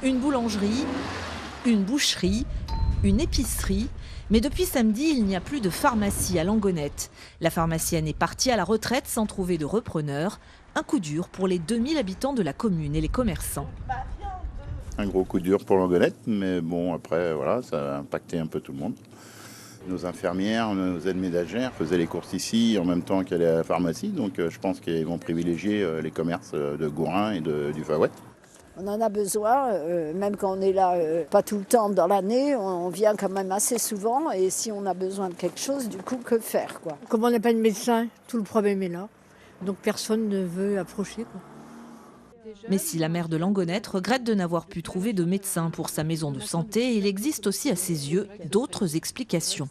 Une boulangerie, une boucherie, une épicerie. Mais depuis samedi, il n'y a plus de pharmacie à Langonette. La pharmacienne est partie à la retraite sans trouver de repreneur. Un coup dur pour les 2000 habitants de la commune et les commerçants. Un gros coup dur pour Langonette, mais bon, après, voilà, ça a impacté un peu tout le monde. Nos infirmières, nos aides ménagères faisaient les courses ici en même temps qu'allaient à la pharmacie. Donc je pense qu'ils vont privilégier les commerces de Gourin et du Faouët. On en a besoin, même quand on est là, pas tout le temps dans l'année, on vient quand même assez souvent. Et si on a besoin de quelque chose, du coup, que faire, quoi. Comme on n'est pas de médecin, tout le problème est là. Donc personne ne veut approcher, quoi. Mais si la maire de Langonette regrette de n'avoir pu trouver de médecin pour sa maison de santé, il existe aussi à ses yeux d'autres explications.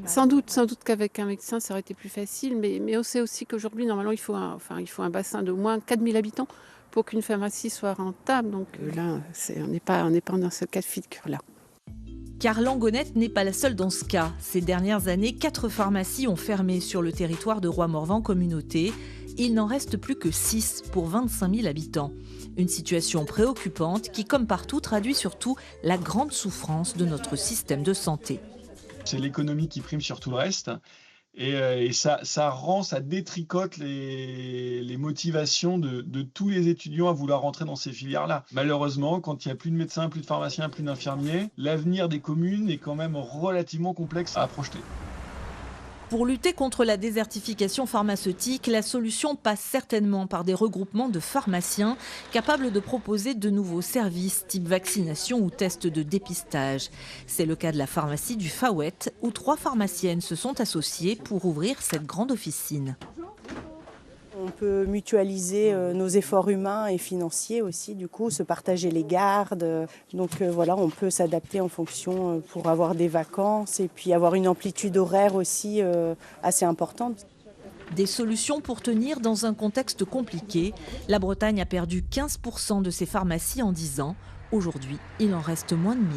Sans doute qu'avec un médecin, ça aurait été plus facile, mais on sait aussi qu'aujourd'hui, normalement, il faut un bassin d'au moins 4000 habitants pour qu'une pharmacie soit rentable. Donc là, on n'est pas dans ce cas de figure-là. Car Langonette n'est pas la seule dans ce cas. Ces dernières années, 4 pharmacies ont fermé sur le territoire de Roy-Morvan Communauté. Il n'en reste plus que 6 pour 25 000 habitants. Une situation préoccupante qui, comme partout, traduit surtout la grande souffrance de notre système de santé. C'est l'économie qui prime sur tout le reste. Et ça détricote les motivations de tous les étudiants à vouloir rentrer dans ces filières-là. Malheureusement, quand il n'y a plus de médecins, plus de pharmaciens, plus d'infirmiers, l'avenir des communes est quand même relativement complexe à projeter. Pour lutter contre la désertification pharmaceutique, la solution passe certainement par des regroupements de pharmaciens capables de proposer de nouveaux services type vaccination ou tests de dépistage. C'est le cas de la pharmacie du Faouët où 3 pharmaciennes se sont associées pour ouvrir cette grande officine. On peut mutualiser nos efforts humains et financiers aussi, du coup, se partager les gardes. Donc voilà, on peut s'adapter en fonction pour avoir des vacances et puis avoir une amplitude horaire aussi assez importante. Des solutions pour tenir dans un contexte compliqué. La Bretagne a perdu 15% de ses pharmacies en 10 ans. Aujourd'hui, il en reste moins de 1000.